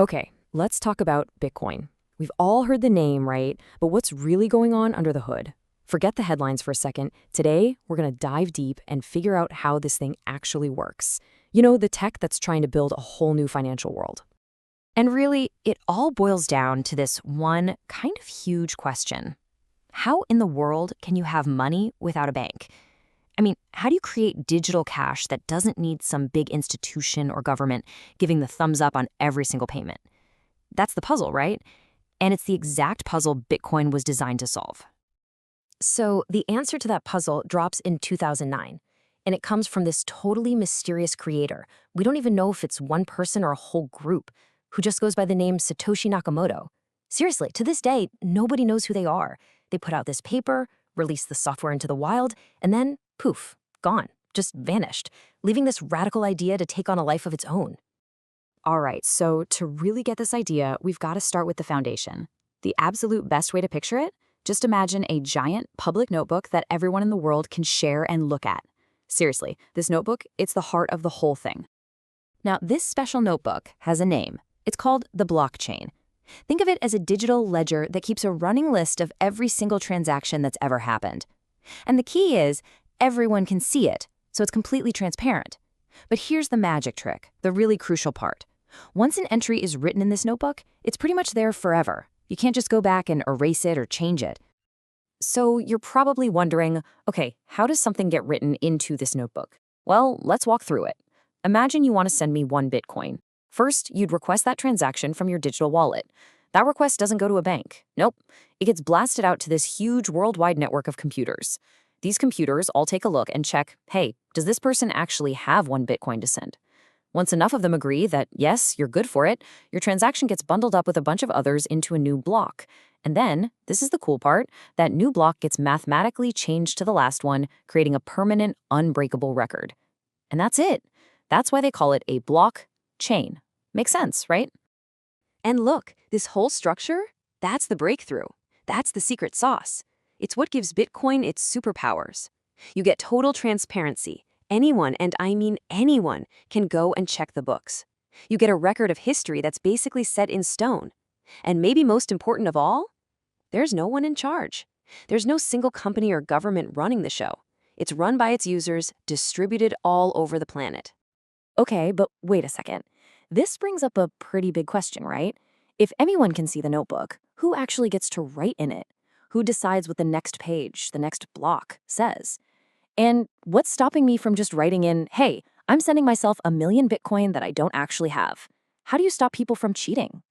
Okay, let's talk about Bitcoin. We've all heard the name, right? But what's really going on under the hood? Forget the headlines for a second. Today, we're going to dive deep and figure out how this thing actually works. You know, the tech that's trying to build a whole new financial world. And really, it all boils down to this one kind of huge question. How in the world can you have money without a bank? I mean, how do you create digital cash that doesn't need some big institution or government giving the thumbs up on every single payment? That's the puzzle, right? And it's the exact puzzle Bitcoin was designed to solve. So, the answer to that puzzle drops in 2009, and it comes from this totally mysterious creator. We don't even know if it's one person or a whole group, who just goes by the name Satoshi Nakamoto. Seriously, to this day, nobody knows who they are. They put out this paper, released the software into the wild, and then, poof, gone, just vanished, leaving this radical idea to take on a life of its own. All right, so to really get this idea, we've got to start with the foundation. The absolute best way to picture it? Just imagine a giant public notebook that everyone in the world can share and look at. Seriously, this notebook, it's the heart of the whole thing. Now, this special notebook has a name. It's called the blockchain. Think of it as a digital ledger that keeps a running list of every single transaction that's ever happened. And the key is, everyone can see it, so it's completely transparent. But here's the magic trick, the really crucial part. Once an entry is written in this notebook, it's pretty much there forever. You can't just go back and erase it or change it. So you're probably wondering, okay, how does something get written into this notebook? Well, let's walk through it. Imagine you want to send me 1 Bitcoin. First, you'd request that transaction from your digital wallet. That request doesn't go to a bank. Nope. It gets blasted out to this huge worldwide network of computers. These computers all take a look and check, hey, does this person actually have 1 Bitcoin to send? Once enough of them agree that, yes, you're good for it, your transaction gets bundled up with a bunch of others into a new block. And then, this is the cool part, that new block gets mathematically changed to the last one, creating a permanent, unbreakable record. And that's it. That's why they call it a blockchain. Makes sense, right? And look, this whole structure, that's the breakthrough. That's the secret sauce. It's what gives Bitcoin its superpowers. You get total transparency. Anyone, and I mean anyone, can go and check the books. You get a record of history that's basically set in stone. And maybe most important of all, there's no one in charge. There's no single company or government running the show. It's run by its users, distributed all over the planet. Okay, but wait a second. This brings up a pretty big question, right? If anyone can see the notebook, who actually gets to write in it? Who decides what the next page, the next block, says? And what's stopping me from just writing in, hey, I'm sending myself 1 million Bitcoin that I don't actually have? How do you stop people from cheating?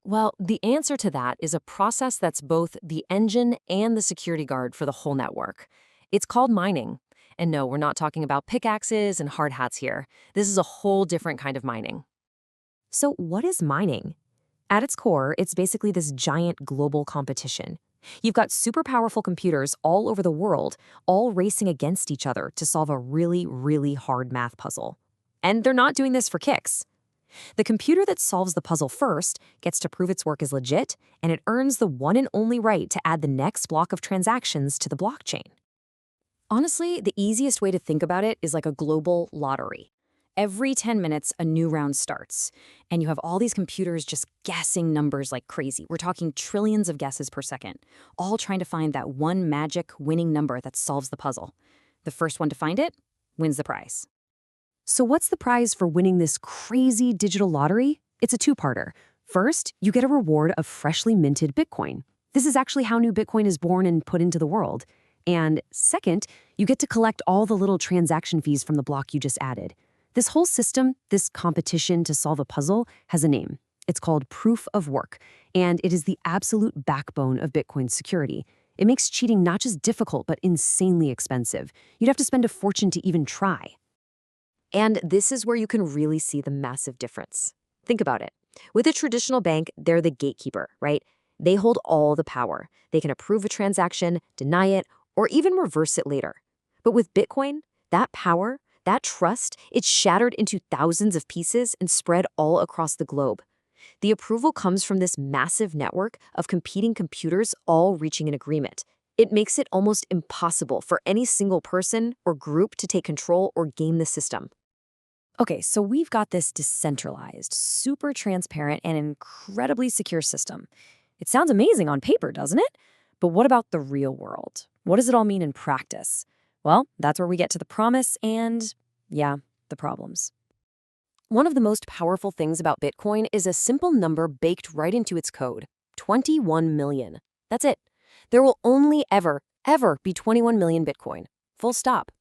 Well, the answer to that is a process that's both the engine and the security guard for the whole network. It's called mining. And no, we're not talking about pickaxes and hard hats here. This is a whole different kind of mining. So what is mining? At its core, it's basically this giant global competition. You've got super powerful computers all over the world, all racing against each other to solve a really, really hard math puzzle. And they're not doing this for kicks. The computer that solves the puzzle first gets to prove its work is legit, and it earns the one and only right to add the next block of transactions to the blockchain. Honestly, the easiest way to think about it is like a global lottery. Every 10 minutes, a new round starts, and you have all these computers just guessing numbers like crazy. We're talking trillions of guesses per second, all trying to find that one magic winning number that solves the puzzle. The first one to find it wins the prize. So what's the prize for winning this crazy digital lottery? It's a two-parter. First, you get a reward of freshly minted Bitcoin. This is actually how new Bitcoin is born and put into the world. And second, you get to collect all the little transaction fees from the block you just added. This whole system, this competition to solve a puzzle, has a name. It's called proof of work, and it is the absolute backbone of Bitcoin's security. It makes cheating not just difficult, but insanely expensive. You'd have to spend a fortune to even try. And this is where you can really see the massive difference. Think about it. With a traditional bank, they're the gatekeeper, right? They hold all the power. They can approve a transaction, deny it, or even reverse it later. But with Bitcoin, that power, that trust, it's shattered into thousands of pieces and spread all across the globe. The approval comes from this massive network of competing computers all reaching an agreement. It makes it almost impossible for any single person or group to take control or game the system. Okay, so we've got this decentralized, super transparent, and incredibly secure system. It sounds amazing on paper, doesn't it? But what about the real world? What does it all mean in practice? Well, that's where we get to the promise and, yeah, the problems. One of the most powerful things about Bitcoin is a simple number baked right into its code: 21 million. That's it. There will only ever be 21 million Bitcoin. Full stop.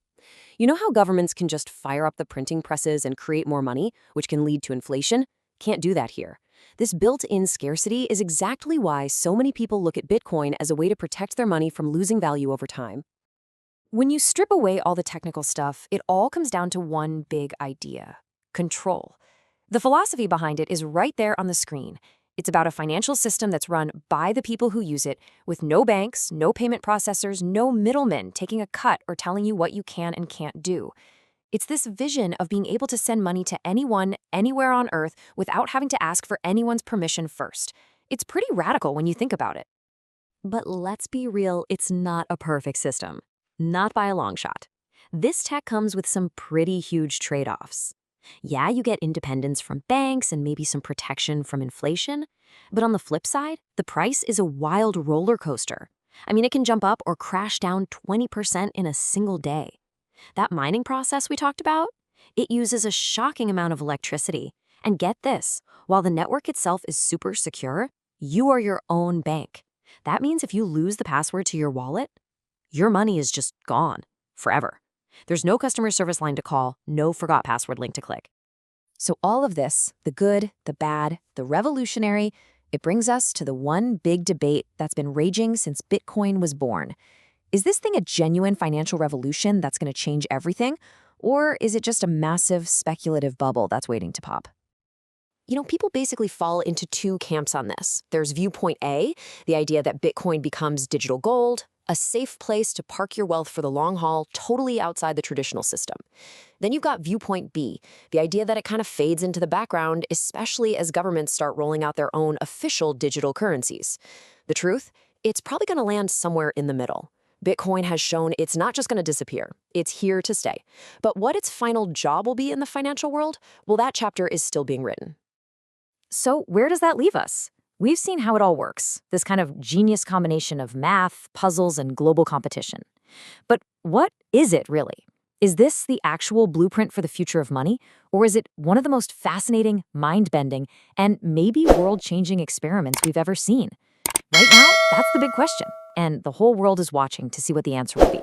You know how governments can just fire up the printing presses and create more money, which can lead to inflation? Can't do that here. This built-in scarcity is exactly why so many people look at Bitcoin as a way to protect their money from losing value over time. When you strip away all the technical stuff, it all comes down to one big idea: control. The philosophy behind it is right there on the screen. It's about a financial system that's run by the people who use it, with no banks, no payment processors, no middlemen taking a cut or telling you what you can and can't do. It's this vision of being able to send money to anyone, anywhere on Earth, without having to ask for anyone's permission first. It's pretty radical when you think about it. But let's be real, it's not a perfect system. Not by a long shot. This tech comes with some pretty huge trade-offs. Yeah, you get independence from banks and maybe some protection from inflation. But on the flip side, the price is a wild roller coaster. I mean, it can jump up or crash down 20% in a single day. That mining process we talked about, it uses a shocking amount of electricity. And get this, while the network itself is super secure, you are your own bank. That means if you lose the password to your wallet, your money is just gone forever. There's no customer service line to call, no forgot password link to click. So all of this, the good, the bad, the revolutionary, it brings us to the one big debate that's been raging since Bitcoin was born. Is this thing a genuine financial revolution that's going to change everything? Or is it just a massive speculative bubble that's waiting to pop? You know, people basically fall into two camps on this. There's viewpoint A, the idea that Bitcoin becomes digital gold, a safe place to park your wealth for the long haul, totally outside the traditional system. Then you've got viewpoint B, the idea that it kind of fades into the background, especially as governments start rolling out their own official digital currencies. The truth? It's probably going to land somewhere in the middle. Bitcoin has shown it's not just going to disappear, it's here to stay. But what its final job will be in the financial world, well, that chapter is still being written. So where does that leave us? We've seen how it all works, this kind of genius combination of math, puzzles, and global competition. But what is it really? Is this the actual blueprint for the future of money? Or is it one of the most fascinating, mind-bending, and maybe world-changing experiments we've ever seen? Right now, that's the big question, and the whole world is watching to see what the answer will be.